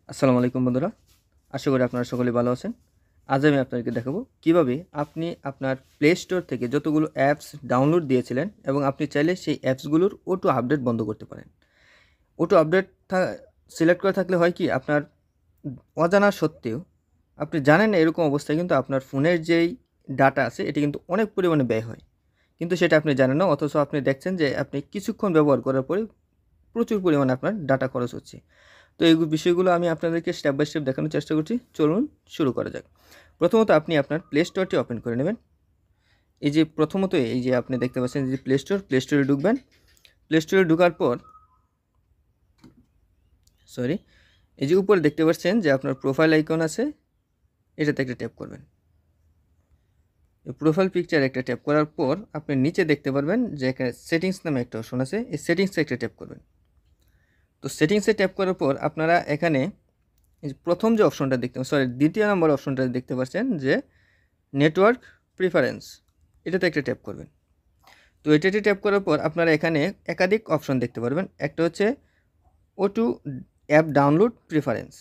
আসসালামু আলাইকুম বন্ধুরা, আশা করি আপনারা সকলে ভালো আছেন। আজ আমি আপনাদেরকে দেখাবো কিভাবে আপনি আপনার প্লে স্টোর থেকে যতগুলো অ্যাপস ডাউনলোড দিয়েছিলেন এবং আপনি চাইলে সেই অ্যাপসগুলোর অটো আপডেট বন্ধ করতে পারেন। অটো আপডেট সিলেক্ট করা থাকলে হয় কি, আপনার অজানা সত্ত্বেও আপনি জানেন না এরকম অবস্থায় কিন্তু আপনার ফোনের যেই ডাটা আছে এটি কিন্তু অনেক পরিমাণে ব্যয় হয়, কিন্তু সেটা আপনি জানেন না। অথচ আপনি দেখছেন যে আপনি কিছুক্ষণ ব্যবহার করার পরে প্রচুর পরিমাণে আপনার ডাটা খরচ হচ্ছে। তো এই বিষয়গুলো আমি আপনাদেরকে স্টেপ বাই স্টেপ দেখানোর চেষ্টা করছি। চলুন শুরু করা যাক। প্রথমত আপনি আপনার প্লে স্টোরটি ওপেন করে নেবেন। এই যে প্রথমত এই যে আপনি দেখতে পাচ্ছেন যে প্লে স্টোরে ঢুকবেন। প্লে স্টোরে ঢোকার পর এই যে উপরে দেখতে পাচ্ছেন যে আপনার প্রোফাইল আইকন আছে, এটাতে একটা ট্যাপ করবেন। প্রোফাইল পিকচার একটা ট্যাপ করার পর আপনি নিচে দেখতে পারবেন যে এখানে সেটিংস নামে একটা অপশন আছে, এই সেটিংসে একটা ট্যাপ করবেন। তো সেটিংসে ট্যাপ করার পর আপনারা এখানে এই যে প্রথম যে অপশনটা দ্বিতীয় নম্বর অপশনটা দেখতে পাচ্ছেন যে নেটওয়ার্ক প্রিফারেন্স, এটাতে একটা ট্যাপ করবেন। তো এটাতে ট্যাপ করার পর আপনারা এখানে একাধিক অপশন দেখতে পারবেন। একটা হচ্ছে অটো অ্যাপ ডাউনলোড প্রিফারেন্স,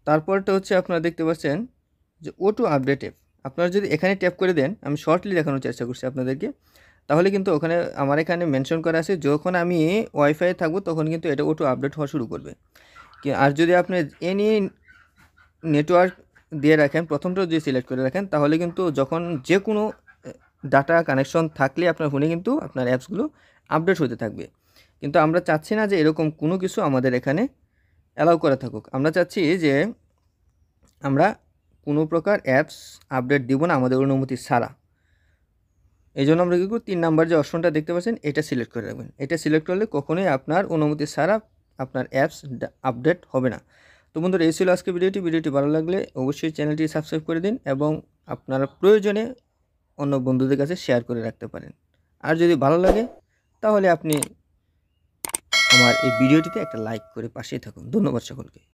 তারপরটা হচ্ছে আপনারা দেখতে পাচ্ছেন যে অটো আপডেট অ্যাপ। আপনারা যদি এখানে ট্যাপ করে দেন, আমি শর্টলি দেখানোর চেষ্টা করছি আপনাদেরকে, তাহলে কিন্তু ওখানে আমার এখানে মেনশন করা আছে যখন আমি ওয়াইফাই থাকবো তখন কিন্তু এটা অটো আপডেট হওয়া শুরু করবে। আর যদি আপনি এনি নেটওয়ার্ক দিয়ে রাখেন, প্রথমটা যদি সিলেক্ট করে রাখেন, তাহলে কিন্তু যখন যে কোনো ডাটা কানেকশন থাকলে আপনার ফোনে কিন্তু আপনার অ্যাপসগুলো আপডেট হতে থাকবে। কিন্তু আমরা চাচ্ছি না যে এরকম কোনো কিছু আমাদের এখানে অ্যালাউ করা থাকুক। আমরা চাচ্ছি যে আমরা কোনো প্রকার অ্যাপস আপডেট দিব না আমাদের অনুমতি ছাড়া। এই জন্য আমরা কী করব, 3 নাম্বার যে অপশনটা দেখতে পাচ্ছেন এটা সিলেক্ট করে রাখবেন। এটা সিলেক্ট করলে কখনোই আপনার অনুমতি ছাড়া আপনার অ্যাপস আপডেট হবে না। তো বন্ধুরা, এই ছিল আজকে ভিডিওটি ভালো লাগলে অবশ্যই চ্যানেলটি সাবস্ক্রাইব করে দিন এবং আপনারা প্রয়োজনে অন্য বন্ধুদের কাছে শেয়ার করে রাখতে পারেন। আর যদি ভালো লাগে তাহলে আপনি আমার এই ভিডিওটিতে একটা লাইক করে পাশেই থাকুন। ধন্যবাদ সকলকে।